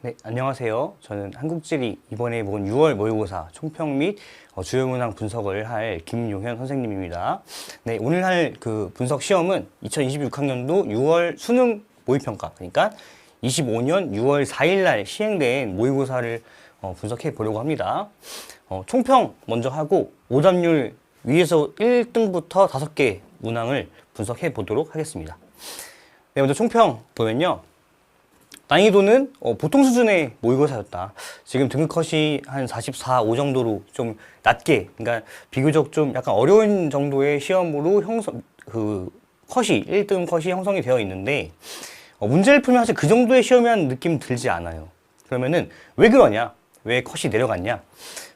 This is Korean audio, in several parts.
네, 안녕하세요. 저는 한국지리 이번에 본 6월 모의고사 총평 및 주요 문항 분석을 할 김용현 선생님입니다. 네, 오늘 할 그 분석 시험은 2026학년도 6월 수능 모의평가, 그러니까 25년 6월 4일 날 시행된 모의고사를 분석해 보려고 합니다. 총평 먼저 하고 오답률 위에서 1등부터 5개 문항을 분석해 보도록 하겠습니다. 네, 먼저 총평 보면요. 난이도는 보통 수준의 모의고사였다. 지금 등급 컷이 한 44, 5 정도로 좀 낮게, 그러니까 비교적 좀 약간 어려운 정도의 시험으로 컷이, 1등 컷이 형성이 되어 있는데, 문제를 풀면 사실 그 정도의 시험이라는 느낌 들지 않아요. 그러면은 왜 그러냐? 왜 컷이 내려갔냐?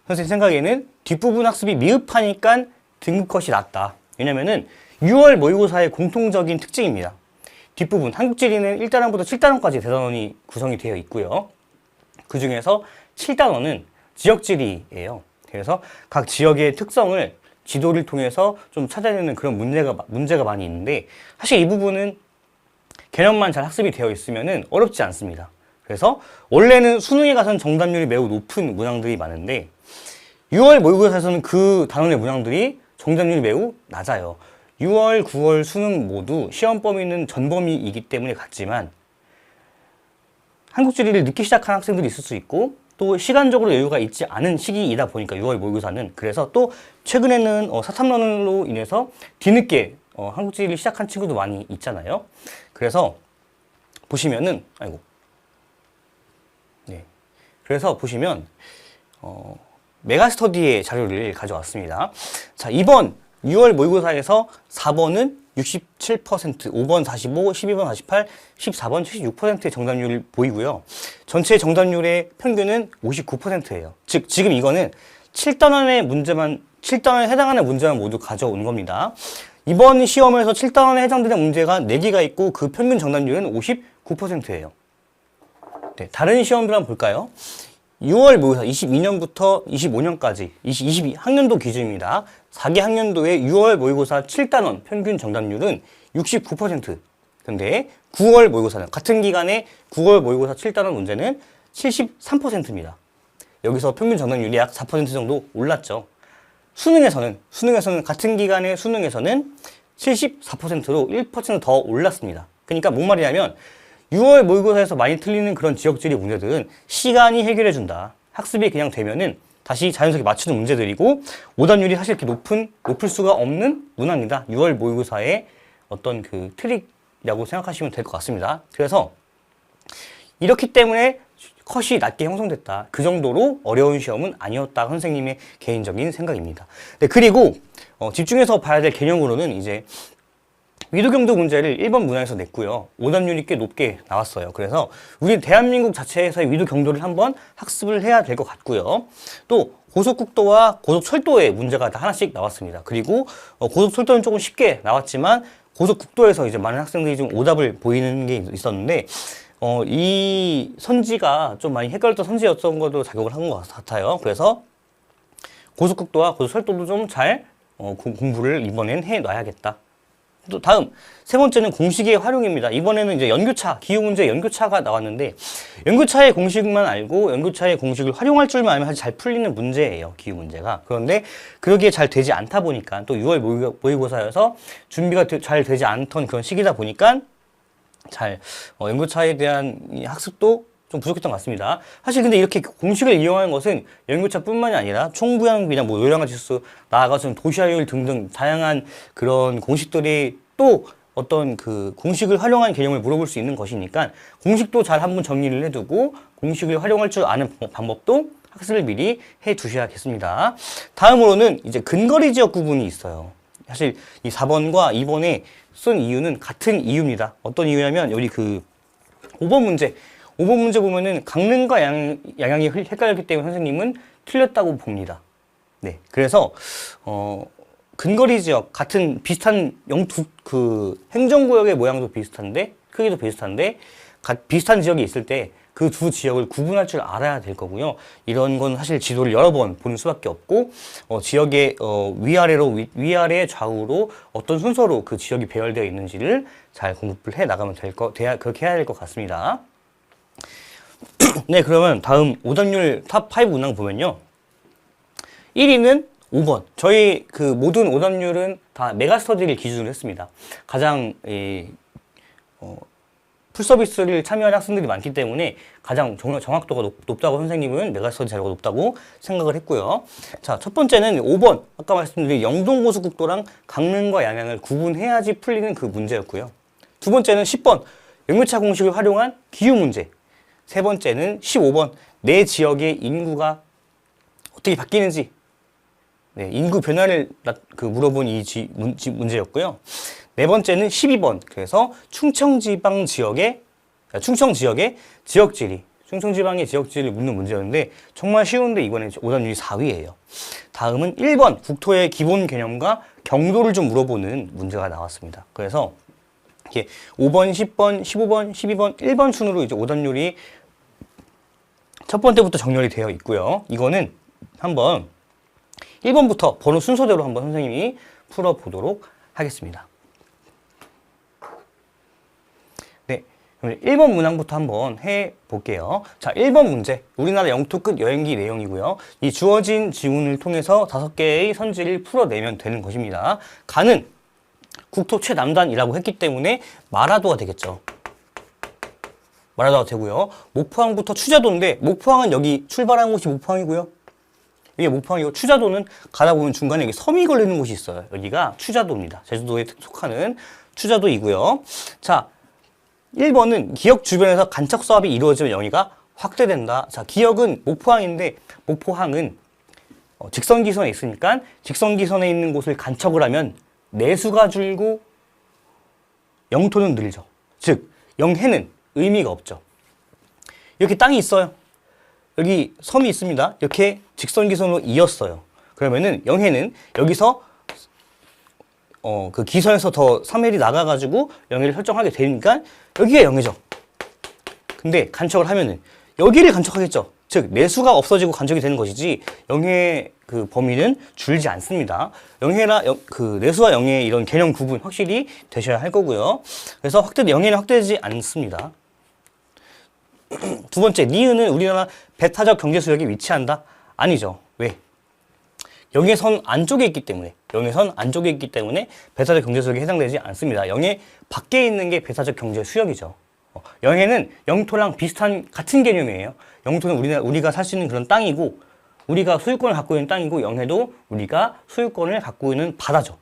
선생님 생각에는 뒷부분 학습이 미흡하니까 등급 컷이 낮다. 왜냐면은 6월 모의고사의 공통적인 특징입니다. 뒷부분, 한국지리는 1단원부터 7단원까지 대단원이 구성이 되어 있고요. 그 중에서 7단원은 지역지리예요. 그래서 각 지역의 특성을 지도를 통해서 좀 찾아내는 그런 문제가 많이 있는데, 사실 이 부분은 개념만 잘 학습이 되어 있으면 어렵지 않습니다. 그래서 원래는 수능에 가서는 정답률이 매우 높은 문항들이 많은데, 6월 모의고사에서는 그 단원의 문항들이 정답률이 매우 낮아요. 6월, 9월 수능 모두 시험 범위는 전범위이기 때문에 같지만 한국지리를 늦게 시작한 학생들이 있을 수 있고, 또 시간적으로 여유가 있지 않은 시기이다 보니까 6월 모의고사는, 그래서 또 최근에는 사탐론으로 인해서 뒤늦게 한국지리를 시작한 친구도 많이 있잖아요. 그래서 보시면은 그래서 보시면 메가스터디의 자료를 가져왔습니다. 자, 이번 6월 모의고사에서 4번은 67%, 5번 45, 12번 48, 14번 76%의 정답률을 보이고요. 전체 정답률의 평균은 59%예요. 즉, 지금 이거는 7단원의 문제만, 7단원에 해당하는 문제만 모두 가져온 겁니다. 이번 시험에서 7단원에 해당되는 문제가 4개가 있고 그 평균 정답률은 59%예요. 네, 다른 시험들 한번 볼까요? 6월 모의고사 22년부터 25년까지 22학년도 기준입니다. 4개 학년도의 6월 모의고사 7단원 평균 정답률은 69%. 근데 9월 모의고사는, 같은 기간에 9월 모의고사 7단원 문제는 73%입니다. 여기서 평균 정답률이 약 4% 정도 올랐죠. 수능에서는 같은 기간의 수능에서는 74%로 1% 더 올랐습니다. 그러니까 뭔 말이냐면 6월 모의고사에서 많이 틀리는 그런 지역지리 문제들은 시간이 해결해준다. 학습이 그냥 되면은 다시 자연스럽게 맞추는 문제들이고, 오답률이 사실 이렇게 높을 수가 없는 문항이다. 6월 모의고사의 어떤 그 트릭이라고 생각하시면 될 것 같습니다. 그래서 이렇기 때문에 컷이 낮게 형성됐다. 그 정도로 어려운 시험은 아니었다. 선생님의 개인적인 생각입니다. 네, 그리고 집중해서 봐야 될 개념으로는 이제 위도경도 문제를 1번 문항에서 냈고요. 오답률이 꽤 높게 나왔어요. 그래서 우리 대한민국 자체에서의 위도경도를 한번 학습을 해야 될 것 같고요. 또 고속국도와 고속철도의 문제가 다 하나씩 나왔습니다. 그리고 고속철도는 조금 쉽게 나왔지만 고속국도에서 이제 많은 학생들이 좀 오답을 보이는 게 있었는데, 이 선지가 좀 많이 헷갈렸던 선지였던 것도 작용을 한 것 같아요. 그래서 고속국도와 고속철도도 좀 잘 공부를 이번엔 해놔야겠다. 또 다음, 세 번째는 공식의 활용입니다. 이번에는 이제 연교차, 기후문제 연교차가 나왔는데, 연교차의 공식만 알고 연교차의 공식을 활용할 줄만 알면 사실 잘 풀리는 문제예요, 기후문제가. 그런데 그러기에 잘 되지 않다 보니까, 또 6월 모의고사여서 준비가 잘 되지 않던 그런 시기다 보니까 연교차에 대한 이 학습도 좀 부족했던 것 같습니다. 사실 근데 이렇게 공식을 이용하는 것은 연교차뿐만이 아니라 총부양비나 뭐 요량화 지수, 나아가서는 도시화율 등등 다양한 그런 공식들이 또 어떤 그 공식을 활용한 개념을 물어볼 수 있는 것이니까, 공식도 잘 한번 정리를 해두고 공식을 활용할 줄 아는 방법도 학습을 미리 해 두셔야겠습니다. 다음으로는 이제 근거리 지역 구분이 있어요. 사실 이 4번과 2번에 쓴 이유는 같은 이유입니다. 어떤 이유냐면 여기 그 5번 문제 보면은 강릉과 양양이 헷갈렸기 때문에 선생님은 틀렸다고 봅니다. 네, 그래서 근거리 지역 같은 비슷한 행정구역의 모양도 비슷한데 크기도 비슷한데 비슷한 지역이 있을 때 그 두 지역을 구분할 줄 알아야 될 거고요. 이런 건 사실 지도를 여러 번 보는 수밖에 없고, 지역의 위아래 좌우로 어떤 순서로 그 지역이 배열되어 있는지를 잘 공부를 해 나가면 그렇게 해야 될 것 같습니다. 네, 그러면 다음 오답률 탑5 문항 보면요. 1위는 5번. 저희 그 모든 오답률은 다 메가스터디를 기준으로 했습니다. 가장 풀서비스를 참여한 학생들이 많기 때문에 가장 정확도가 높다고 선생님은 메가스터디 자료가 높다고 생각을 했고요. 자, 첫 번째는 5번. 아까 말씀드린 영동고속국도랑 강릉과 양양을 구분해야지 풀리는 그 문제였고요. 두 번째는 10번. 역매차 공식을 활용한 기후 문제. 세 번째는 15번. 내 지역의 인구가 어떻게 바뀌는지. 네, 인구 변화를 물어본 이 문제였고요. 네 번째는 12번. 그래서 충청 지역의 지역지리, 충청지방의 지역지리를 묻는 문제였는데 정말 쉬운데 이번에 오답률이 4위예요. 다음은 1번. 국토의 기본 개념과 경도를 좀 물어보는 문제가 나왔습니다. 그래서 이게 5번, 10번, 15번, 12번, 1번 순으로 이제 오답률이 첫 번째부터 정렬이 되어 있고요. 이거는 한번 1번부터 번호 순서대로 한번 선생님이 풀어보도록 하겠습니다. 네, 그럼 1번 문항부터 한번 해볼게요. 자, 1번 문제. 우리나라 영토 끝 여행기 내용이고요. 이 주어진 지문을 통해서 5개의 선지를 풀어내면 되는 것입니다. 가는 국토 최남단이라고 했기 때문에 마라도가 되겠죠. 마라도가 되고요. 목포항부터 추자도인데 목포항은 여기 출발한 곳이 목포항이고요. 이게 목포항이고 추자도는 가다 보면 중간에 여기 섬이 걸리는 곳이 있어요. 여기가 추자도입니다. 제주도에 속하는 추자도이고요. 자, 1번은 기역 주변에서 간척 사업이 이루어지면 영위가 확대된다. 자, 기역은 목포항인데 목포항은 직선기선에 있으니까 직선기선에 있는 곳을 간척을 하면 내수가 줄고 영토는 늘죠. 즉, 영해는 의미가 없죠. 이렇게 땅이 있어요. 여기 섬이 있습니다. 이렇게 직선기선으로 이었어요. 그러면은 영해는 여기서 그 기선에서 더 3L이 나가가지고 영해를 설정하게 되니까 여기가 영해죠. 근데 간척을 하면은 여기를 간척하겠죠. 즉 내수가 없어지고 간척이 되는 것이지 영해 그 범위는 줄지 않습니다. 그 내수와 영해의 이런 개념 구분 확실히 되셔야 할 거고요. 그래서 영해는 확대되지 않습니다. 두 번째, 니은은 우리나라 배타적 경제수역에 위치한다? 아니죠. 왜? 영해선 안쪽에 있기 때문에 배타적 경제수역에 해당되지 않습니다. 영해 밖에 있는 게 배타적 경제수역이죠. 영해는 영토랑 같은 개념이에요. 영토는 우리가 살 수 있는 그런 땅이고 우리가 소유권을 갖고 있는 땅이고 영해도 우리가 소유권을 갖고 있는 바다죠.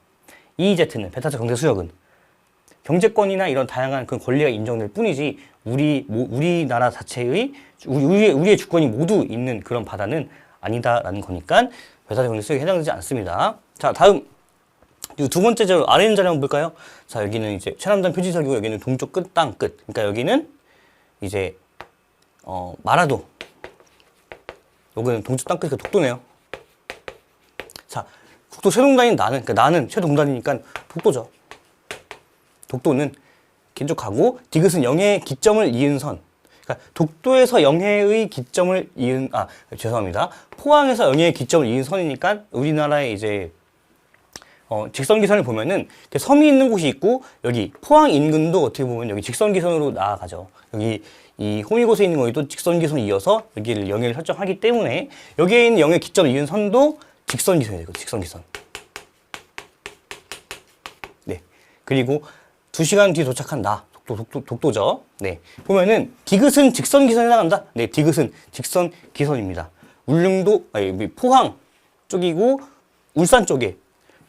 EEZ는 배타적 경제수역은 경제권이나 이런 다양한 그런 권리가 인정될 뿐이지 우리나라 자체의 우리의 주권이 모두 있는 그런 바다는 아니다라는 거니까 배타적 경제수역에 해당되지 않습니다. 자, 다음 두 번째 자료 아래 있는 자료 한번 볼까요? 자, 여기는 이제 최남단 표지석이고 여기는 동쪽 끝 땅 끝. 그러니까 여기는 이제 마라도. 여기는 동쪽 땅 끝, 독도네요. 자, 국토 최동단인 나는, 그러니까 나는 최동단이니까 독도죠. 독도는 긴족하고 디귿은 영해의 기점을 이은 선. 그러니까 독도에서 영해의 기점을 이은 죄송합니다. 포항에서 영해의 기점을 이은 선이니까 우리나라의 이제 직선기선을 보면은 섬이 있는 곳이 있고 여기 포항 인근도 어떻게 보면 여기 직선기선으로 나아가죠. 여기 이 호미곶에 있는 거기도 직선기선이 이어서 여기를 영해를 설정하기 때문에 여기에 있는 영해 기점을 이은 선도 직선기선이 되고 직선기선. 네. 그리고 2시간 뒤에 도착한 독도죠. 네. 보면은 디귿은 직선기선에 해당한다. 네, 디귿은 직선기선입니다. 포항 쪽이고 울산 쪽에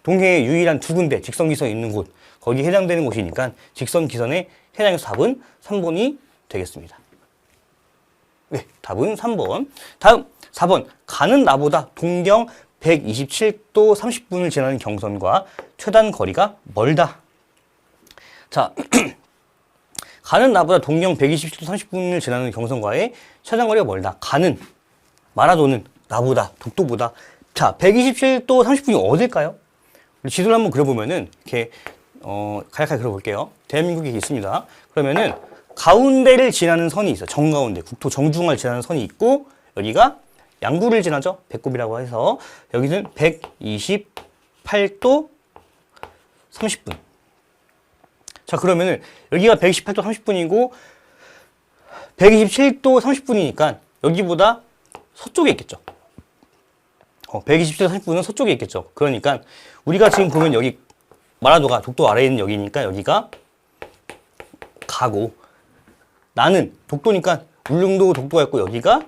동해의 유일한 두 군데 직선기선이 있는 곳, 거기에 해당되는 곳이니까 직선기선에 해당해서 답은 3번이 되겠습니다. 네, 답은 3번. 다음 4번. 가는 나보다 동경 127도 30분을 지나는 경선과 최단 거리가 멀다. 자, 가는 나보다 동경 127도 30분을 지나는 경선과의 최단 거리가 멀다. 마라도는 나보다, 독도보다. 자, 127도 30분이 어딜까요? 지도를 한번 그려보면은, 이렇게, 간략하게 그려볼게요. 대한민국이 있습니다. 그러면은, 가운데를 지나는 선이 있어요. 정가운데, 국토 정중앙을 지나는 선이 있고, 여기가 양구를 지나죠. 배꼽이라고 해서, 여기는 128도 30분. 자, 그러면은, 여기가 128도 30분이고, 127도 30분이니까 여기보다 서쪽에 있겠죠. 127도 30분은 서쪽에 있겠죠. 그러니까 우리가 지금 보면 여기 마라도가 독도 아래에 있는 여기니까 여기가 가고, 나는 독도니까 울릉도 독도가 있고 여기가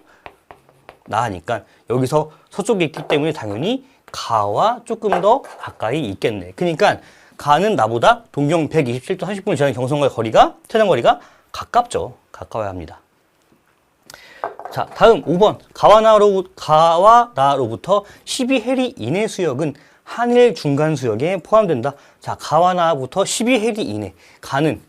나니까 여기서 서쪽에 있기 때문에 당연히 가와 조금 더 가까이 있겠네. 그러니까 가는 나보다 동경 127도 30분을 지나는 경선과의 거리가, 최단 거리가 가깝죠. 가까워야 합니다. 자, 다음 5번. 가와 나로부터 12해리 이내 수역은 한일 중간 수역에 포함된다. 자, 가와 나부터 12해리 이내. 가는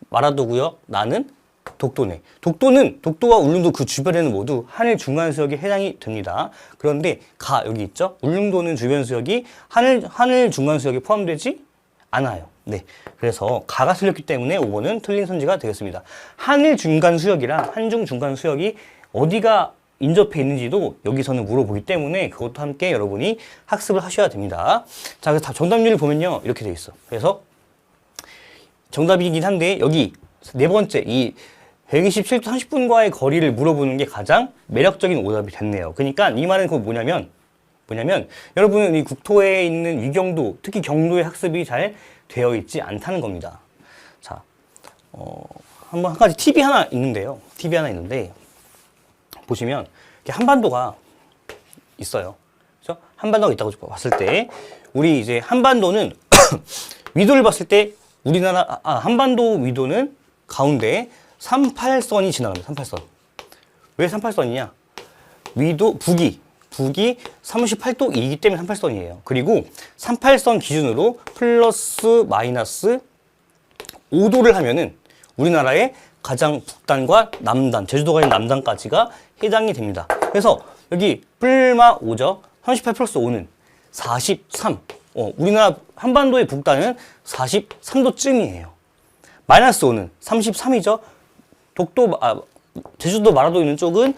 마라도고요. 나는 독도네. 독도와 울릉도 그 주변에는 모두 한일 중간 수역에 해당이 됩니다. 그런데 여기 있죠? 울릉도는 주변 수역이 한일 중간 수역에 포함되지 않아요. 네. 그래서 가가 틀렸기 때문에 5번은 틀린 선지가 되겠습니다. 한일 중간 수역이랑 한중 중간 수역이 어디가 인접해 있는지도 여기서는 물어보기 때문에 그것도 함께 여러분이 학습을 하셔야 됩니다. 자, 그래서 정답률을 보면요. 이렇게 돼 있어. 그래서 정답이긴 한데 여기 네 번째 이 127도 30분과의 거리를 물어보는 게 가장 매력적인 오답이 됐네요. 그러니까 이 말은 뭐냐면 여러분은 이 국토에 있는 위경도, 특히 경도의 학습이 잘 되어 있지 않다는 겁니다. 자, 한 가지 팁이 하나 있는데 보시면 이렇게 한반도가 있어요. 그렇죠? 한반도가 있다고 봤을 때 우리 이제 한반도는 위도를 봤을 때 우리나라 한반도 위도는 가운데 38선이 지나갑니다. 38선. 왜 38선이냐? 위도 북이 38도이기 때문에 38선이에요. 그리고 38선 기준으로 플러스 마이너스 5도를 하면은 우리나라의 가장 북단과 남단, 제주도가 있는 남단까지가 해당이 됩니다. 그래서 여기 뿔마 5죠. 38 플러스 5는 43. 우리나라 한반도의 북단은 43도쯤이에요. 마이너스 5는 33이죠. 제주도 마라도 있는 쪽은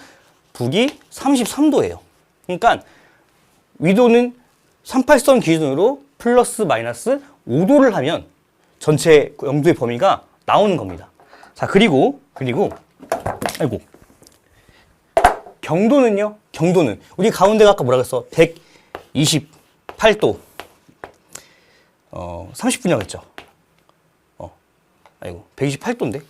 북이 33도예요. 그러니까 위도는 38선 기준으로 플러스 마이너스 5도를 하면 전체 영도의 범위가 나오는 겁니다. 자, 그리고 경도는요. 경도는 우리 가운데가 아까 뭐라 그랬어? 128도 30분이라고 했죠. 128도인데?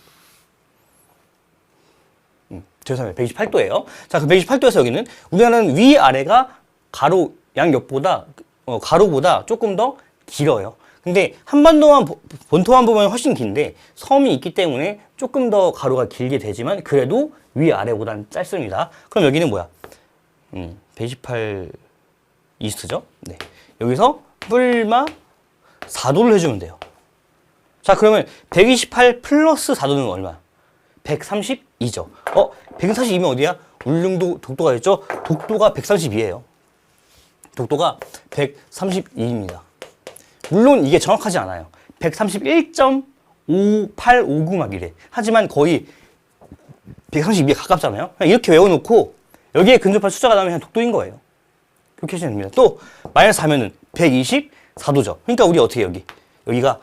죄송합니다. 128도예요. 자, 그 128도에서 여기는 우리나라는 위아래가 가로보다 조금 더 길어요. 근데 본토만 보면 훨씬 긴데 섬이 있기 때문에 조금 더 가로가 길게 되지만 그래도 위아래보다는 짧습니다. 그럼 여기는 뭐야? 128 이스트죠? 네. 여기서 뿔마 4도를 해주면 돼요. 자, 그러면 128 플러스 4도는 얼마? 132죠. 132면 어디야? 울릉도 독도가 있죠? 독도가 132예요. 독도가 132입니다. 물론 이게 정확하지 않아요. 131.5859막 이래. 하지만 거의 132에 가깝잖아요. 이렇게 외워놓고 여기에 근접한 숫자가 나오면 그냥 독도인 거예요. 그렇게 하시면 됩니다. 또 마이너스 하면은 124도죠. 그러니까 우리 어떻게 여기가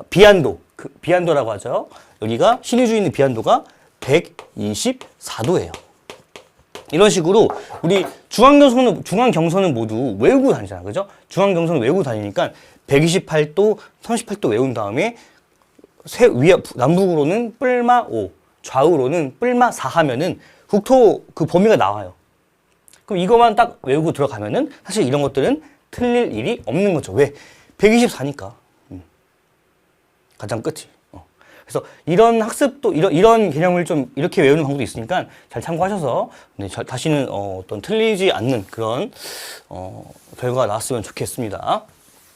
비안도, 비안도라고 하죠. 여기가 신의주에 있는 비안도가 124도예요. 이런 식으로 우리 중앙경선은 모두 외우고 다니잖아요. 그죠? 중앙경선은 외우고 다니니까 128도, 38도 외운 다음에 남북으로는 뿔마 5, 좌우로는 뿔마 4 하면은 국토 그 범위가 나와요. 그럼 이것만 딱 외우고 들어가면은 사실 이런 것들은 틀릴 일이 없는 거죠. 왜? 124니까. 가장 끝이. 그래서 이런 학습도, 이런 개념을 좀 이렇게 외우는 방법도 있으니까 잘 참고하셔서 다시는 어떤 틀리지 않는 그런 결과가 나왔으면 좋겠습니다.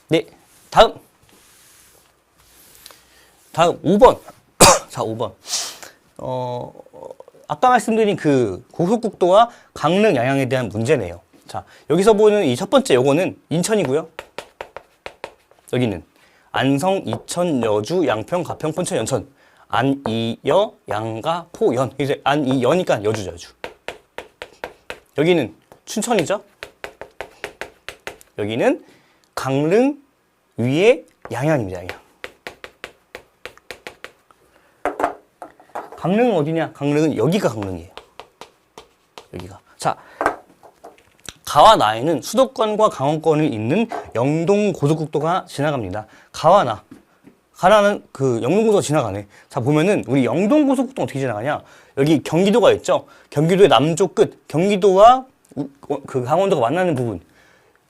네, 다음 5번. 자, 5번. 아까 말씀드린 그 고속국도와 강릉 양양에 대한 문제네요. 자, 여기서 보는 이 첫 번째 요거는 인천이고요. 여기는 안성, 이천, 여주, 양평, 가평, 폰천, 연천. 안, 이, 여, 양가, 포, 연. 이제 안, 이, 여니까 여주죠, 여주. 여기는 춘천이죠. 여기는 강릉 위에 양양입니다, 양양. 강릉은 어디냐? 강릉은 여기가 강릉이에요. 여기가. 자, 가와 나에는 수도권과 강원권을 잇는 영동 고속국도가 지나갑니다. 가나는 그 영동고속도가 지나가네. 자, 보면은 우리 영동고속국도 어떻게 지나가냐? 여기 경기도가 있죠. 경기도의 남쪽 끝, 경기도와 그 강원도가 만나는 부분,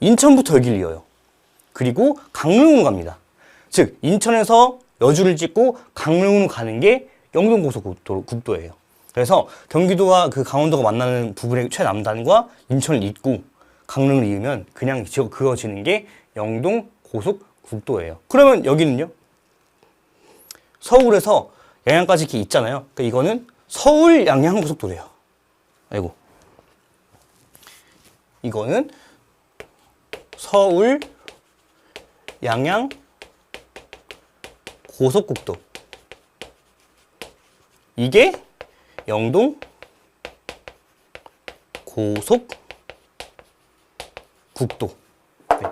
인천부터 여기를 이어요. 그리고 강릉으로 갑니다. 즉 인천에서 여주를 찍고 강릉으로 가는 게 영동고속국도예요. 그래서 경기도와 그 강원도가 만나는 부분의 최남단과 인천을 잇고 강릉을 이으면 그냥 그어지는 게 영동고속국도예요. 그러면 여기는요? 서울에서 양양까지 이렇게 있잖아요. 그러니까 이거는 서울 양양고속도로예요. 아이고. 이거는 서울 양양 고속국도. 이게 영동 고속국도. 네.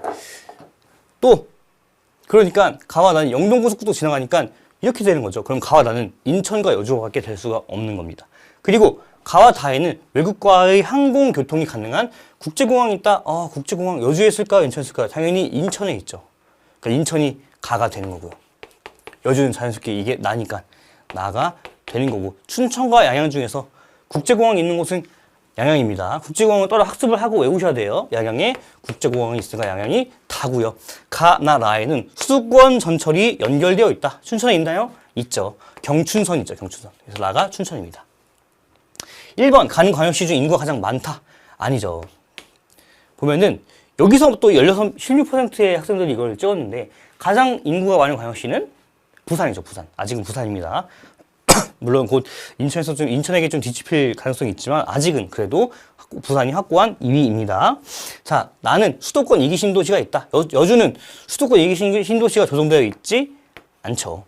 또 그러니까 가와 나는 영동 고속국도 지나가니까 이렇게 되는 거죠. 그럼 가와 나는 인천과 여주와 같게 될 수가 없는 겁니다. 그리고 가와 다에는 외국과의 항공교통이 가능한 국제공항이 있다. 국제공항 여주에 있을까? 인천에 있을까? 당연히 인천에 있죠. 그러니까 인천이 가가 되는 거고요. 여주는 자연스럽게 이게 나니까 나가 되는 거고, 춘천과 양양 중에서 국제공항이 있는 곳은 양양입니다. 국제공항을 따로 학습을 하고 외우셔야 돼요. 양양에 국제공항이 있으니까 양양이 다고요. 가나라에는 수도권 전철이 연결되어 있다. 춘천에 있나요? 있죠. 경춘선 있죠. 경춘선. 그래서 나가 춘천입니다. 1번 가는 광역시 중 인구가 가장 많다. 아니죠. 보면은 여기서 또 16%의 학생들이 이걸 찍었는데 가장 인구가 많은 광역시는 부산이죠. 부산. 아직은 부산입니다. 물론 곧 인천에게 좀 뒤집힐 가능성이 있지만 아직은 그래도 부산이 확고한 2위입니다. 자, 나는 수도권 2기 신도시가 있다. 여주는 수도권 2기 신도시가 조성되어 있지 않죠.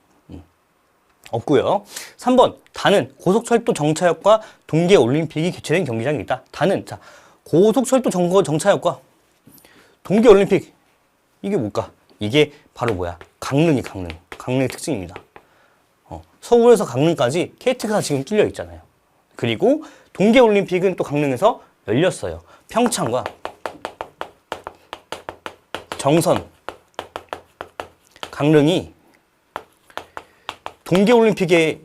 없고요. 3번 다는 고속철도 정차역과 동계올림픽이 개최된 경기장이 있다. 다는 자 고속철도 정차역과 동계올림픽 이게 뭘까? 이게 바로 뭐야? 강릉의 특징입니다. 서울에서 강릉까지 KTX가 지금 뚫려 있잖아요. 그리고 동계올림픽은 또 강릉에서 열렸어요. 평창과 정선, 강릉이 동계올림픽의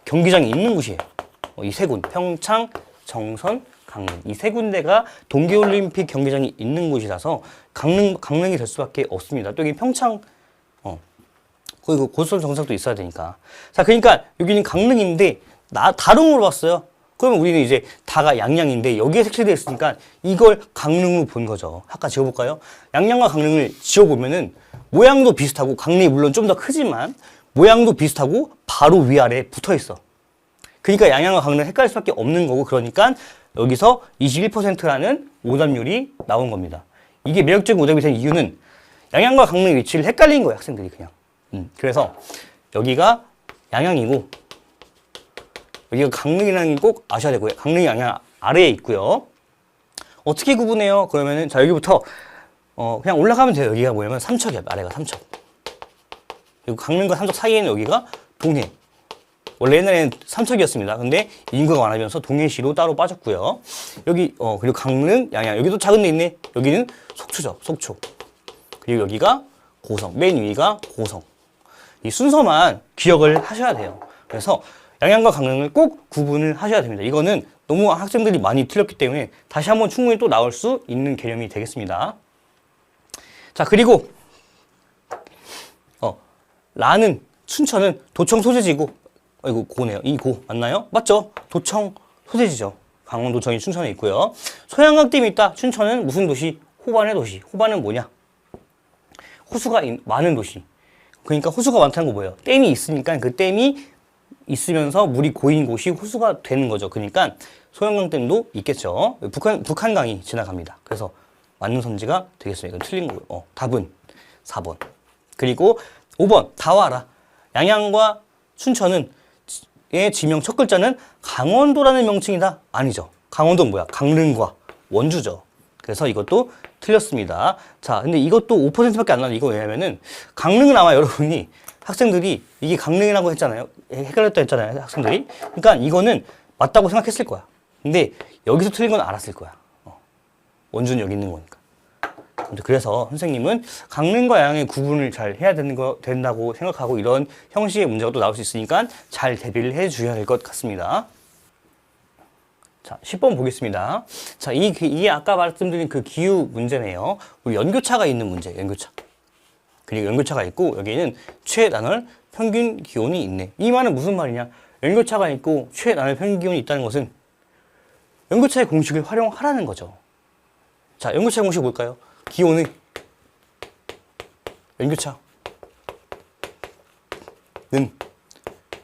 경기장이 있는 곳이에요. 이 세 군, 평창, 정선, 강릉. 이 세 군데가 동계올림픽 경기장이 있는 곳이라서 강릉이 될 수밖에 없습니다. 또 여기 평창, 그리고 고속철도 정착도 있어야 되니까. 자, 그러니까 여기는 강릉인데 다른 걸로 봤어요. 그러면 우리는 이제 다가 양양인데 여기에 색칠되어 있으니까 이걸 강릉으로 본 거죠. 아까 지어볼까요? 양양과 강릉을 지어보면은 모양도 비슷하고 강릉이 물론 좀 더 크지만 모양도 비슷하고 바로 위아래에 붙어 있어. 그러니까 양양과 강릉을 헷갈릴 수밖에 없는 거고, 그러니까 여기서 21%라는 오답률이 나온 겁니다. 이게 매력적인 오답이 된 이유는 양양과 강릉의 위치를 헷갈린 거예요, 학생들이 그냥. 그래서 여기가 양양이고 여기가 강릉이라는 게 꼭 아셔야 되고요. 강릉이 양양 아래에 있고요. 어떻게 구분해요? 그러면은 자 여기부터 그냥 올라가면 돼요. 여기가 뭐냐면 삼척이야. 아래가 삼척. 그리고 강릉과 삼척 사이에는 여기가 동해. 원래 옛날에는 삼척이었습니다. 근데 인구가 많아지면서 동해시로 따로 빠졌고요. 여기 그리고 강릉, 양양. 여기도 작은 데 있네. 여기는 속초죠. 속초. 그리고 여기가 고성. 맨 위가 고성. 이 순서만 기억을 하셔야 돼요. 그래서 양양과 강릉을 꼭 구분을 하셔야 됩니다. 이거는 너무 학생들이 많이 틀렸기 때문에 다시 한번 충분히 또 나올 수 있는 개념이 되겠습니다. 자, 그리고 라는 춘천은 도청 소재지고, 이거 고네요. 이 고 맞나요? 맞죠? 도청 소재지죠. 강원도청이 춘천에 있고요. 소양강댐이 있다. 춘천은 무슨 도시? 호반의 도시. 호반은 뭐냐? 호수가 많은 도시. 그러니까 호수가 많다는 거 뭐예요? 댐이 있으니까 그 댐이 있으면서 물이 고인 곳이 호수가 되는 거죠. 그러니까 소양강댐도 있겠죠. 북한강이 지나갑니다. 그래서 맞는 선지가 되겠습니다. 이건 틀린 거고요. 답은 4번. 그리고 5번 다와라. 양양과 춘천은 의 지명 첫 글자는 강원도라는 명칭이다. 아니죠. 강원도는 뭐야? 강릉과 원주죠. 그래서 이것도 틀렸습니다. 자, 근데 이것도 5%밖에 안 나와요. 이거 왜냐면은 강릉은 아마 여러분이 학생들이 이게 강릉이라고 했잖아요. 헷갈렸다 했잖아요. 학생들이. 그러니까 이거는 맞다고 생각했을 거야. 근데 여기서 틀린 건 알았을 거야. 원주는 여기 있는 거니까. 그래서 선생님은 강릉과 양양의 구분을 잘 해야 된다고 생각하고 이런 형식의 문제가 또 나올 수 있으니까 잘 대비를 해 주셔야 될 것 같습니다. 자, 10번 보겠습니다. 자, 이게 아까 말씀드린 그 기후 문제네요. 우리 연교차가 있는 문제, 연교차. 그리고 연교차가 있고, 여기는 최나널 평균 기온이 있네. 이 말은 무슨 말이냐? 연교차가 있고, 최나널 평균 기온이 있다는 것은 연교차의 공식을 활용하라는 거죠. 자, 연교차의 공식 뭘까요? 기온의 연교차는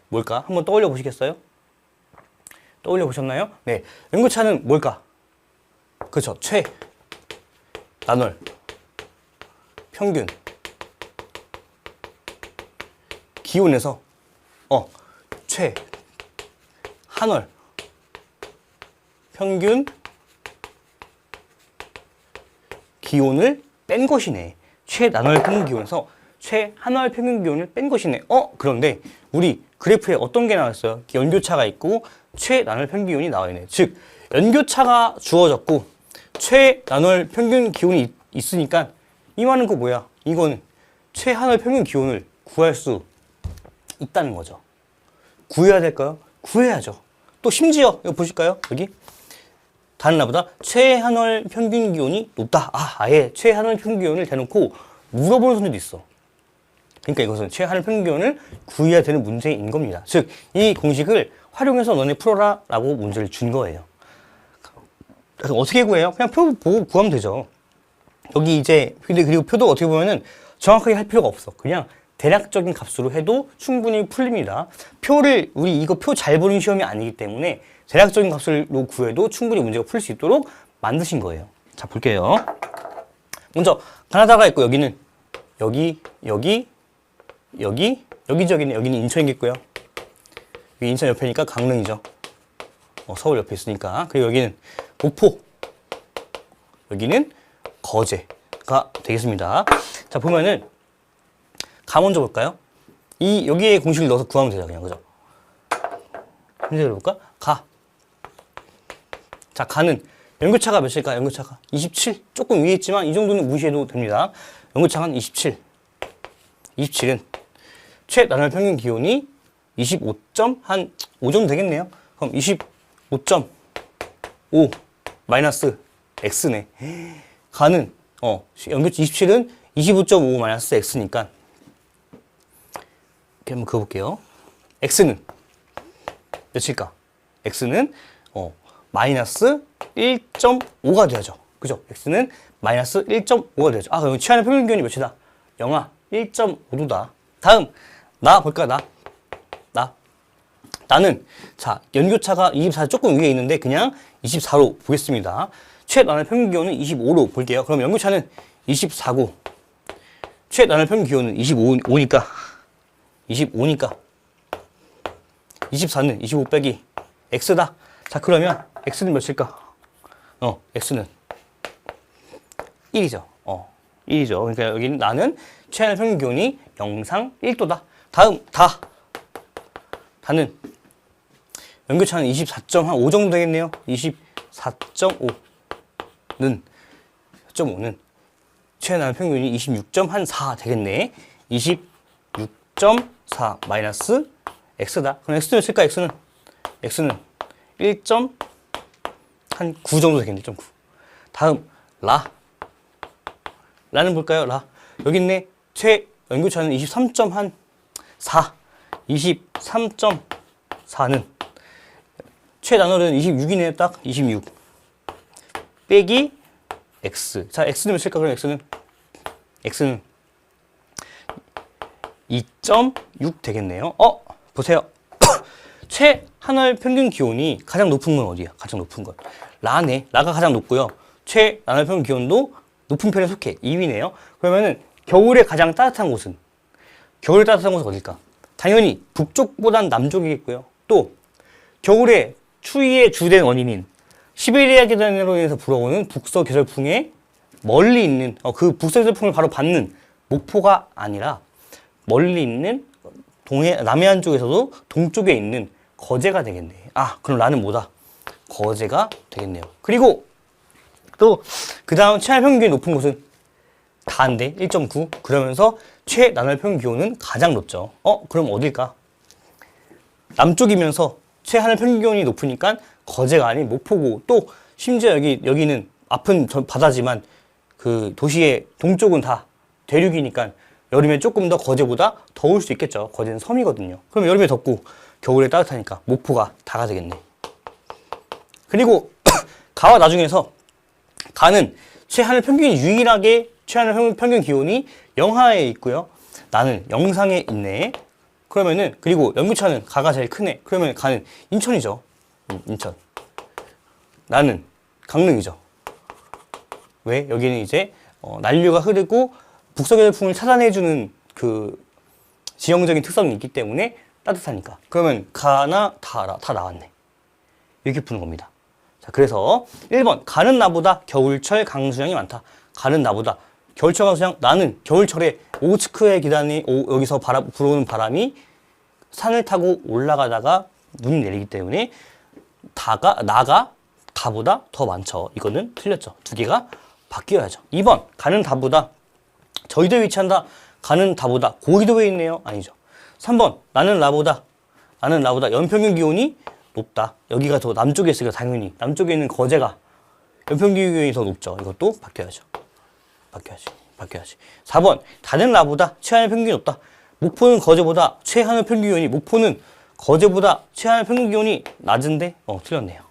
뭘까? 한번 떠올려 보시겠어요? 떠올려 보셨나요? 네, 연교차는 뭘까? 그렇죠. 최 나널 평균 기온에서 최 한월 평균 기온을 뺀 것이네. 최나널 평균 기온에서 최한월 평균 기온을 뺀 것이네. 그런데 우리 그래프에 어떤 게 나왔어요? 연교차가 있고 최나널 평균 기온이 나와 있네. 즉 연교차가 주어졌고 최나널 평균 기온이 있으니까 이 말은 그 뭐야? 이거는 최한월 평균 기온을 구할 수 있다는 거죠. 구해야 될까요? 구해야죠. 또 심지어 이거 보실까요? 여기 다른 나보다 최한월 평균 기온이 높다. 아예 최한월 평균 기온을 대놓고 물어보는 선생님도 있어. 그러니까 이것은 최한월 평균 기온을 구해야 되는 문제인 겁니다. 즉, 이 공식을 활용해서 너네 풀어라 라고 문제를 준 거예요. 그래서 어떻게 구해요? 그냥 표 보고 구하면 되죠. 여기 이제, 그리고 표도 어떻게 보면은 정확하게 할 필요가 없어. 그냥 대략적인 값으로 해도 충분히 풀립니다. 우리 이거 표 잘 보는 시험이 아니기 때문에 대략적인 값으로 구해도 충분히 문제가 풀 수 있도록 만드신 거예요. 자, 볼게요. 먼저, 가나다가 있고, 여기는, 여기저기는, 여기는 인천이겠고요. 여기 인천 옆에니까 강릉이죠. 서울 옆에 있으니까. 그리고 여기는 목포. 여기는 거제가 되겠습니다. 자, 보면은, 가 먼저 볼까요? 여기에 공식을 넣어서 구하면 되죠, 그냥, 그죠? 문제 들어볼까? 가. 자, 가는 연교차가 몇일까? 연교차가 27. 조금 위에 있지만 이 정도는 무시해도 됩니다. 연교차가 27. 27은 최나널 평균 기온이 25.5 정도 되겠네요. 그럼 25.5 마이너스 x네. 가는 연교차 27은 25.5 마이너스 x니까 이렇게 한번 그어볼게요. x는 몇일까? x는 마이너스 1.5가 돼야죠. 그죠? x는 마이너스 1.5가 돼야죠. 그럼 최하의 평균 기온이 몇이다? 영하 1.5도다. 다음, 볼까? 나는, 자, 연교차가 24 조금 위에 있는데 그냥 24로 보겠습니다. 최나널 평균 기온은 25로 볼게요. 그럼 연교차는 24고, 최나널 평균 기온은 25니까 24는 25 빼기 x다. 자, 그러면 x는 몇일까? x는 1이죠. 1이죠. 그러니까 여기는 나는 최하의 평균 기온이 영상 1도다. 다음, 다는 연교차는 24.5 정도 되겠네요. 24.5는 최하의 평균이 26.4 되겠네. 26.4 마이너스 x다. 그럼 x는 몇일까? x는 1.9 정도 되겠네. 1.9. 다음, 라는 볼까요? 여기 있네. 연교차는 23.4. 23.4는 최나널은 26이네요. 딱 26. 빼기 x. 자, x는 몇일까? 그럼 x는 2.6 되겠네요. 보세요. 최하늘 평균 기온이 가장 높은 건 어디야? 가장 높은 건 라네. 라가 가장 높고요. 최나널 평균 기온도 높은 편에 속해. 2위네요. 그러면은 겨울에 가장 따뜻한 곳은 어딜까? 당연히 북쪽보단 남쪽이겠고요. 또 겨울에 추위의 주된 원인인 시베리아 계단으로 인해서 불어오는 북서 계절풍의 멀리 있는 그 북서해풍을 바로 받는 목포가 아니라 멀리 있는 남해안 쪽에서도 동쪽에 있는 거제가 되겠네. 그럼 나는 뭐다? 거제가 되겠네요. 그리고 또 그 다음 최하늘 평균 기온이 높은 곳은 다인데 1.9. 그러면서 최나날 평균 기온은 가장 높죠. 그럼 어딜까? 남쪽이면서 최하늘 평균 기온이 높으니까 거제가 아닌 목포고, 또 심지어 여기는 앞은 바다지만 그 도시의 동쪽은 다 대륙이니까 여름에 조금 더 거제보다 더울 수 있겠죠. 거제는 섬이거든요. 그럼 여름에 덥고 겨울에 따뜻하니까 목포가 다가 되겠네. 그리고 가와 나중에서 가는 최하늘 평균이 유일하게 최하늘 평균 기온이 영하에 있고요. 나는 영상에 있네. 그러면은, 그리고 연교차는 가가 제일 크네. 그러면 가는 인천이죠. 인천. 나는 강릉이죠. 왜? 여기는 이제 난류가 흐르고 북서해풍을 차단해주는 그 지형적인 특성이 있기 때문에 따뜻하니까. 그러면 가나 다 나왔네. 이렇게 푸는 겁니다. 자, 그래서 1번 가는 나보다 겨울철 강수량이 많다. 가는 나보다 겨울철 강수량, 나는 겨울철에 오호츠크의 계단이 여기서 불어오는 바람이 산을 타고 올라가다가 눈이 내리기 때문에 나가 가보다 더 많죠. 이거는 틀렸죠. 두 개가 바뀌어야죠. 2번 가는 다보다 저희도에 위치한다. 가는 다보다 고緯도에 있네요. 아니죠. 3번 나는 나보다 연평균 기온이 높다. 여기가 더 남쪽에 있으니까 당연히 남쪽에 있는 거제가 연평균 기온이 더 높죠. 이것도 바뀌어야죠. 바뀌어야지. 4번 다른 나보다 최하늘 평균이 높다. 목포는 거제보다 최하늘 평균 기온이, 목포는 거제보다 최하늘 평균 기온이 낮은데 틀렸네요.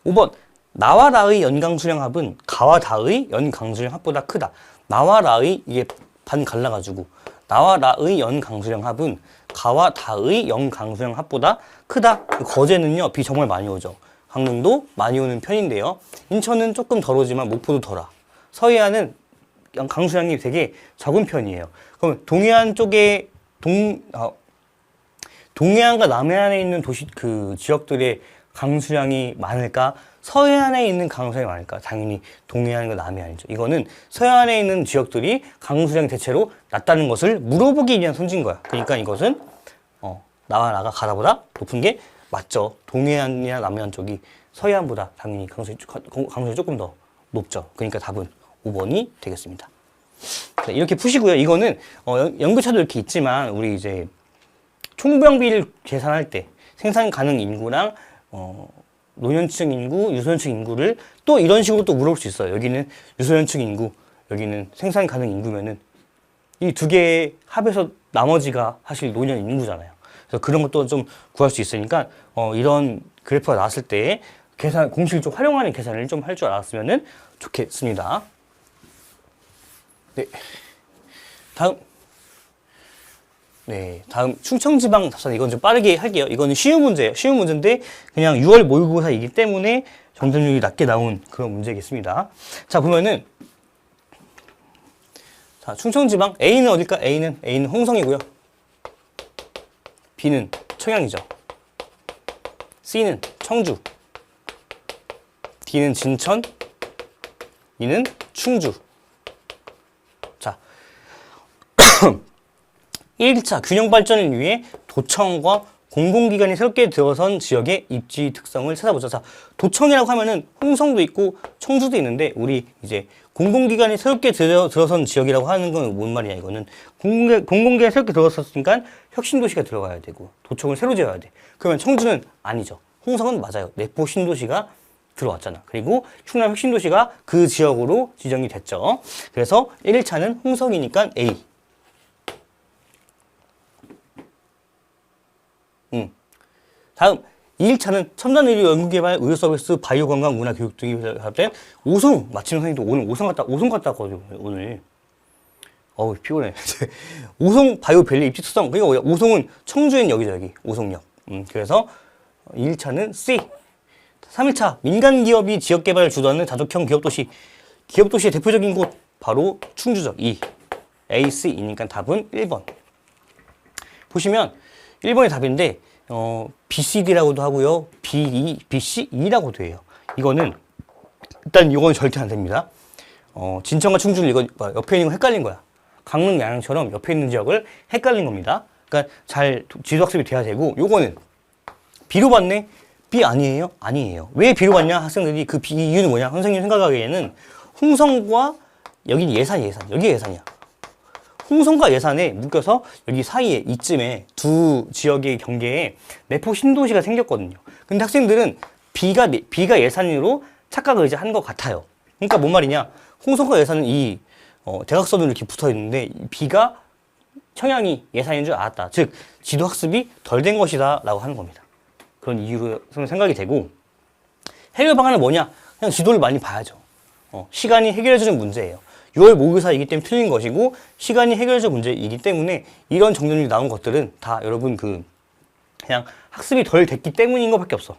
5번 나와 나의 연강수량 합은 가와 다의 연강수량 합보다 크다. 나와 나의, 이게 반 갈라가지고 나와 나의 연강수량 합은 가와 다의 연강수량 합보다 크다. 거제는요 비 정말 많이 오죠. 강릉도 많이 오는 편인데요. 인천은 조금 덜 오지만 목포도 덜하. 서해안은 강수량이 되게 적은 편이에요. 그럼 동해안 쪽에 동해안과 남해안에 있는 지역들의 강수량이 많을까? 서해안에 있는 강수량이 많을까? 당연히 동해안과 남해안이죠. 이거는 서해안에 있는 지역들이 강수량이 대체로 낮다는 것을 물어보기 위한 손진 거야. 그러니까 이것은 나와 나가 가다보다 높은 게 맞죠. 동해안이나 남해안 쪽이 서해안보다 당연히 강수량이 조금 더 높죠. 그러니까 답은 5번이 되겠습니다. 네, 이렇게 푸시고요. 이거는 연구차도 이렇게 있지만 우리 이제 총부양비를 계산할 때 생산 가능 인구랑 노년층 인구, 유소년층 인구를 또 이런 식으로 또 물어볼 수 있어요. 여기는 유소년층 인구, 여기는 생산 가능 인구면은 이 두 개의 합해서 나머지가 사실 노년 인구잖아요. 그래서 그런 것도 좀 구할 수 있으니까 이런 그래프가 나왔을 때 공식을 좀 활용하는 계산을 좀 할 줄 알았으면 좋겠습니다. 네. 다음 충청지방 답사. 이건 좀 빠르게 할게요. 이거는 쉬운 문제예요. 쉬운 문제인데 그냥 6월 모의고사이기 때문에 정답률이 낮게 나온 그런 문제겠습니다. 자, 보면은 자, 충청지방 A는 어딜까? A는 홍성이고요. B는 청양이죠. C는 청주. D는 진천. E는 충주. 자, 1차 균형 발전을 위해 도청과 공공기관이 새롭게 들어선 지역의 입지 특성을 찾아보자. 자, 도청이라고 하면은 홍성도 있고 청주도 있는데 우리 이제 공공기관이 새롭게 들어선 지역이라고 하는 건 뭔 말이냐, 이거는 공공기관이 새롭게 들어섰으니까 혁신도시가 들어가야 되고 도청을 새로 지어야 돼. 그러면 청주는 아니죠. 홍성은 맞아요. 내포 신도시가 들어왔잖아. 그리고 충남 혁신도시가 그 지역으로 지정이 됐죠. 그래서 1차는 홍성이니까 A. 다음 2일차는 첨단의료 연구개발, 의료서비스, 바이오관광, 문화교육 등이 결합된 오송. 마침 선생님도 오늘 오송 갔다 왔거든요. 오늘 어우 피곤해. 오송 바이오밸리 입지 특성. 그러니까 오송은 청주엔 여기죠. 여기 오송역. 그래서 2일차는 C. 3일차 민간기업이 지역개발을 주도하는 다족형 기업도시. 기업도시의 대표적인 곳 바로 충주죠. E. A, C이니까 답은 1번. 보시면 1번이 답인데 BCD라고도 하고요. BCE라고도 해요. 이거는 일단 이건 절대 안 됩니다. 진천과 충주를 이거 옆에 있는 거 헷갈린 거야. 강릉, 양양처럼 옆에 있는 지역을 헷갈린 겁니다. 그러니까 잘 지도학습이 돼야 되고, 요거는 B로 봤네? B 아니에요? 아니에요. 왜 B로 봤냐? 학생들이 그 B 이유는 뭐냐? 선생님 생각하기에는 홍성과 여기 예산, 여기 예산이야. 홍성과 예산에 묶여서 여기 사이에 이쯤에 두 지역의 경계에 내포 신도시가 생겼거든요. 근데 학생들은 B가 예산으로 착각을 이제 한 것 같아요. 그러니까 뭔 말이냐? 홍성과 예산은 이 대각선으로 이렇게 붙어 있는데 B가 청양이 예산인 줄 알았다. 즉 지도 학습이 덜 된 것이다 라고 하는 겁니다. 그런 이유로 생각이 되고, 해결 방안은 뭐냐? 그냥 지도를 많이 봐야죠. 시간이 해결해주는 문제예요. 6월 모의고사이기 때문에 틀린 것이고, 시간이 해결해줄 문제이기 때문에 이런 정답률이 나온 것들은 다 여러분 그냥 학습이 덜 됐기 때문인 것밖에 없어.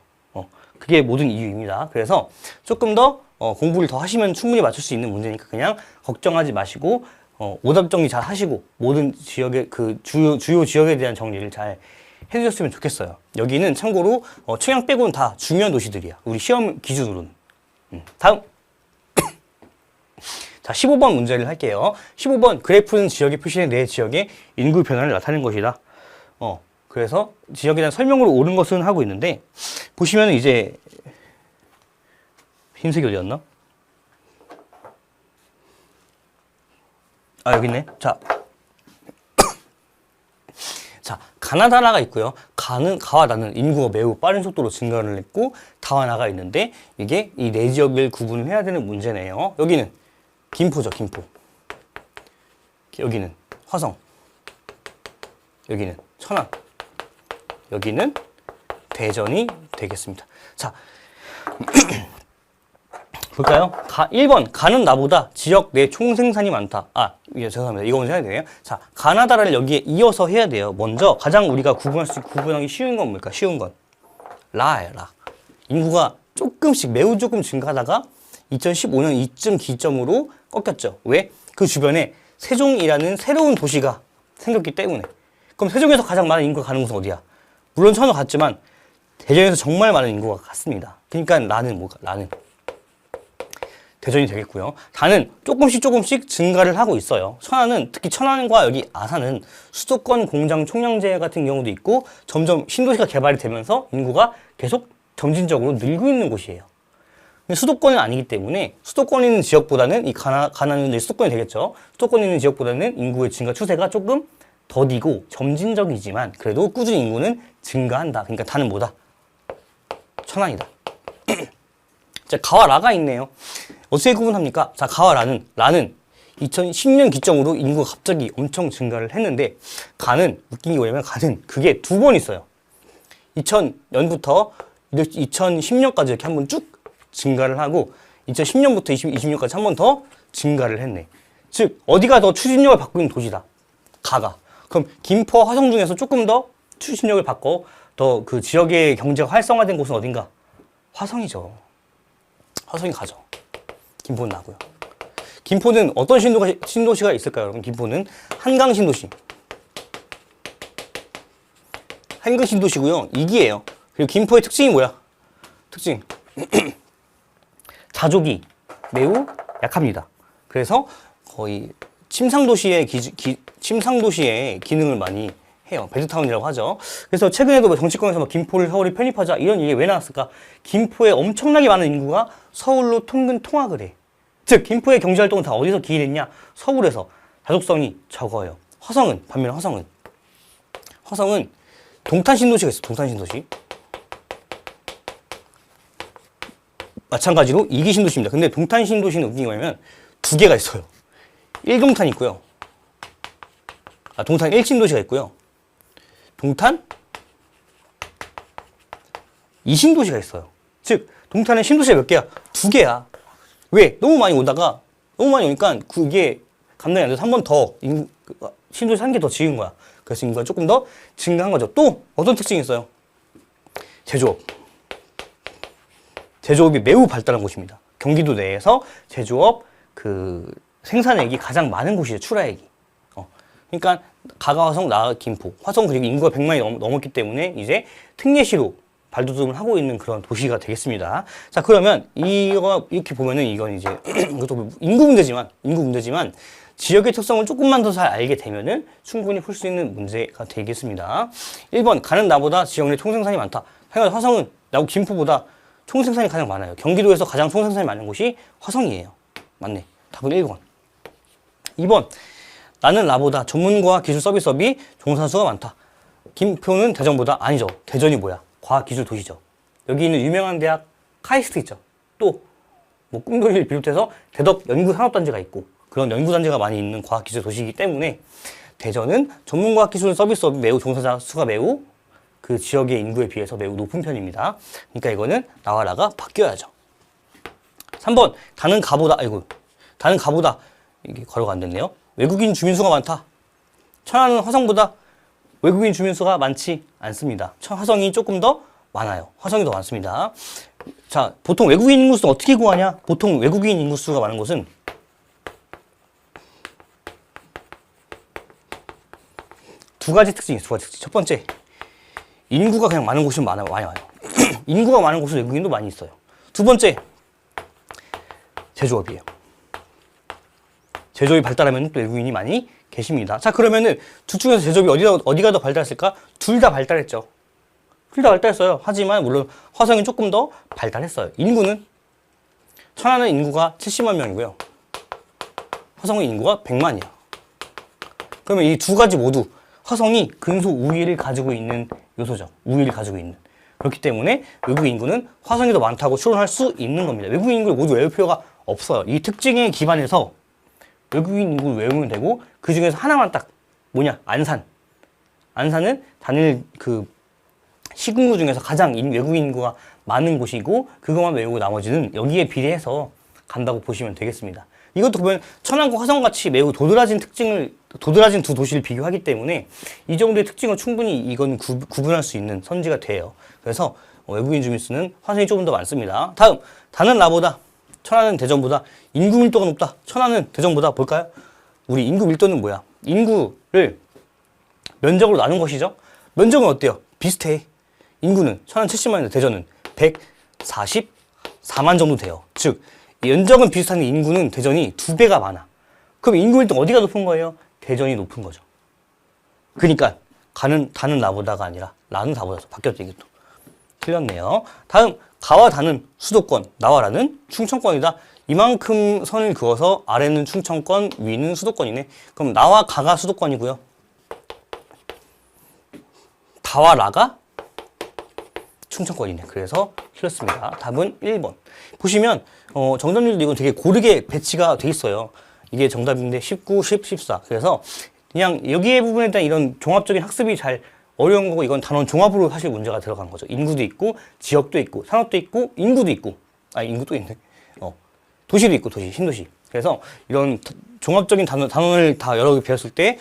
그게 모든 이유입니다. 그래서 조금 더 공부를 더 하시면 충분히 맞출 수 있는 문제니까 그냥 걱정하지 마시고, 오답 정리 잘 하시고, 모든 지역의 주요 지역에 대한 정리를 잘 해주셨으면 좋겠어요. 여기는 참고로 청양 빼고는 다 중요한 도시들이야. 우리 시험 기준으로는. 다음. 자, 15번 문제를 할게요. 15번, 그래프는 지역에 표시된 내 지역의 인구 변화를 나타낸 것이다. 그래서 지역에 대한 설명으로 옳은 것은 하고 있는데, 보시면 이제, 흰색이 어디였나? 아, 여기 있네. 자. 자, 가나 다나가 있고요. 가와 나는 인구가 매우 빠른 속도로 증가를 했고, 다와 나가 있는데, 이게 이 네 지역을 구분을 해야 되는 문제네요. 여기는 김포죠, 김포. 여기는 화성. 여기는 천안. 여기는 대전이 되겠습니다. 자, 볼까요? 1번, 가는 나보다 지역 내 총생산이 많다. 죄송합니다. 이거 먼저 해야 되네요. 자, 가나다라를 여기에 이어서 해야 돼요. 먼저 가장 우리가 구분하기 쉬운 건 뭘까? 쉬운 건 라예요, 라. 인구가 매우 조금 증가하다가 2015년 이쯤 기점으로 꺾였죠. 왜? 그 주변에 세종이라는 새로운 도시가 생겼기 때문에. 그럼 세종에서 가장 많은 인구가 가는 곳은 어디야? 물론 천안 갔지만 대전에서 정말 많은 인구가 갔습니다. 그러니까 라는 뭘까? 라는 대전이 되겠고요. 다는 조금씩 증가를 하고 있어요. 천안은, 특히 천안과 여기 아산은 수도권 공장 총량제 같은 경우도 있고, 점점 신도시가 개발이 되면서 인구가 계속 점진적으로 늘고 있는 곳이에요. 근데 수도권은 아니기 때문에 수도권에 있는 지역보다는 이 가나는 이제 수도권이 되겠죠. 수도권에 있는 지역보다는 인구의 증가 추세가 조금 더디고 점진적이지만 그래도 꾸준히 인구는 증가한다. 그러니까 다는 뭐다? 천안이다. 자, 가와 라가 있네요. 어떻게 구분합니까? 자, 가와 라는 2010년 기점으로 인구가 갑자기 엄청 증가를 했는데, 가는 웃긴 게 뭐냐면 가는 그게 두 번 있어요. 2000년부터 2010년까지 이렇게 한번 쭉 증가를 하고 2010년부터 2020년까지 한 번 더 증가를 했네. 즉 어디가 더 추진력을 받고 있는 도시다. 가가. 그럼 김포, 화성 중에서 조금 더 추진력을 받고 더 그 지역의 경제가 활성화된 곳은 어딘가? 화성이죠. 화성이 가죠. 김포는 나고요. 김포는 어떤 신도시가 있을까요, 여러분? 김포는 한강 신도시. 한강 신도시고요. 이기예요. 그리고 김포의 특징이 뭐야? 특징. 자족이 매우 약합니다. 그래서 거의 침상도시의 기능을 많이 해요. 베드타운이라고 하죠. 그래서 최근에도 정치권에서 김포를 서울에 편입하자 이런 얘기 왜 나왔을까? 김포에 엄청나게 많은 인구가 서울로 통학을 해. 즉 김포의 경제활동은 다 어디서 기인했냐? 서울에서. 자족성이 적어요. 반면에 화성은 동탄신도시가 있어. 동탄신도시. 마찬가지로 이기신도시입니다. 근데 동탄신도시는 웃긴 게 뭐냐면 두 개가 있어요. 1동탄이 있고요. 동탄 1신도시가 있고요. 동탄 2신도시가 있어요. 즉 동탄에 신도시가 몇 개야? 두 개야. 왜? 너무 많이 오니까 그게 감당이 안 돼서 한 번 더 신도시 한 개 더 지은 거야. 그래서 인구가 조금 더 증가한 거죠. 또 어떤 특징이 있어요? 제조업이 매우 발달한 곳입니다. 경기도 내에서 제조업 생산액이 가장 많은 곳이죠. 출하액이. 그러니까 가가, 화성, 나, 김포. 화성 그리고 인구가 100만이 넘었기 때문에 이제 특례시로 발돋움을 하고 있는 그런 도시가 되겠습니다. 자, 그러면 이거 이렇게 보면은 이건 이제 이것도 인구 문제지만 지역의 특성을 조금만 더 잘 알게 되면은 충분히 풀 수 있는 문제가 되겠습니다. 1번 가는 나보다 지역 내 총생산이 많다. 당연히 화성은 나고 김포보다 총생산이 가장 많아요. 경기도에서 가장 총생산이 많은 곳이 화성이에요. 맞네. 답은 1번. 2번 나는 나보다 전문과 기술 서비스업이 종사수가 많다. 김포는 대전보다 아니죠. 대전이 뭐야? 과학기술 도시죠. 여기 있는 유명한 대학 카이스트 있죠. 또 뭐 꿈돌이를 비롯해서 대덕 연구산업단지가 있고 그런 연구단지가 많이 있는 과학기술 도시이기 때문에 대전은 전문과학기술 서비스업이 매우 종사자 수가 매우 그 지역의 인구에 비해서 매우 높은 편입니다. 그러니까 이거는 나와 라가 바뀌어야죠. 3번 다는 가보다 이게 걸어가 안 됐네요. 외국인 주민수가 많다. 천안은 화성보다 외국인 주민수가 많지 않습니다. 화성이 조금 더 많아요. 화성이 더 많습니다. 자, 보통 외국인 인구수는 어떻게 구하냐? 보통 외국인 인구수가 많은 곳은 두 가지 특징이 있어요. 첫 번째, 인구가 그냥 많은 곳이 많이 와요. 인구가 많은 곳은 외국인도 많이 있어요. 두 번째, 제조업이에요. 제조업이 발달하면 또 외국인이 많이 계십니다. 자, 그러면은 둘 중에서 제조업이 어디가 더 발달했을까? 둘 다 발달했죠. 둘 다 발달했어요. 하지만 물론 화성이 조금 더 발달했어요. 인구는 천안은 인구가 70만 명이고요. 화성은 인구가 100만이야. 그러면 이 두 가지 모두 화성이 근소 우위를 가지고 있는 요소죠. 우위를 가지고 있는. 그렇기 때문에 외국 인구는 화성이 더 많다고 추론할 수 있는 겁니다. 외국인 인구를 모두 외울 필요가 없어요. 이 특징에 기반해서 외국인 인구를 외우면 되고 그 중에서 하나만 딱 뭐냐? 안산. 안산은 단일 그 시군구 중에서 가장 외국인 인구가 많은 곳이고 그것만 외우고 나머지는 여기에 비례해서 간다고 보시면 되겠습니다. 이것도 보면 천안과 화성같이 매우 도드라진 두 도시를 비교하기 때문에 이 정도의 특징은 충분히 이건 구분할 수 있는 선지가 돼요. 그래서 외국인 주민수는 화성이 조금 더 많습니다. 다음, 다는 나보다 천안은 대전보다 인구 밀도가 높다. 천안은 대전보다 볼까요? 우리 인구 밀도는 뭐야? 인구를 면적으로 나눈 것이죠. 면적은 어때요? 비슷해. 인구는 천안 70만인데 대전은 144만 정도 돼요. 즉 면적은 비슷한데 인구는 대전이 2배가 많아. 그럼 인구 밀도 어디가 높은 거예요? 대전이 높은 거죠. 그러니까 다는 나보다가 아니라 나는 다보다 바뀌었죠. 이게 또 틀렸네요. 다음 가와 다는 수도권, 나와 라는 충청권이다. 이만큼 선을 그어서 아래는 충청권, 위는 수도권이네. 그럼 나와 가가 수도권이고요. 다와 라가 충청권이네. 그래서 틀렸습니다. 답은 1번. 보시면 정답률도 이건 되게 고르게 배치가 돼 있어요. 이게 정답인데 19, 10, 14. 그래서 그냥 여기에 부분에 대한 이런 종합적인 학습이 잘 어려운 거고 이건 단원 종합으로 사실 문제가 들어간 거죠. 인구도 있고 지역도 있고 산업도 있고 인구도 있고 인구도 있네. 도시도 있고 신도시. 그래서 이런 종합적인 단원을 다 여러 개 배웠을 때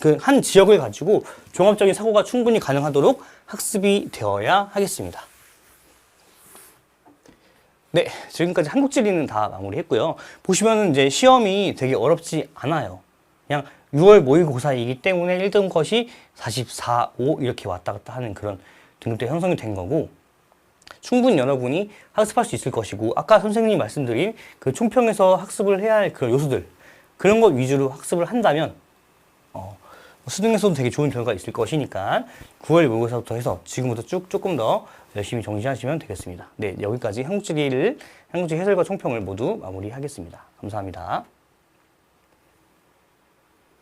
그 한 지역을 가지고 종합적인 사고가 충분히 가능하도록 학습이 되어야 하겠습니다. 네, 지금까지 한국지리는 다 마무리했고요. 보시면은 이제 시험이 되게 어렵지 않아요. 그냥 6월 모의고사이기 때문에 1등 컷이 44, 5 이렇게 왔다 갔다 하는 그런 등급대 형성이 된 거고 충분히 여러분이 학습할 수 있을 것이고 아까 선생님이 말씀드린 그 총평에서 학습을 해야 할 그런 요소들 그런 것 위주로 학습을 한다면 수능에서도 되게 좋은 결과가 있을 것이니까 9월 모의고사부터 해서 지금부터 쭉 조금 더 열심히 정진하시면 되겠습니다. 네, 여기까지 한국지리 해설과 총평을 모두 마무리하겠습니다. 감사합니다.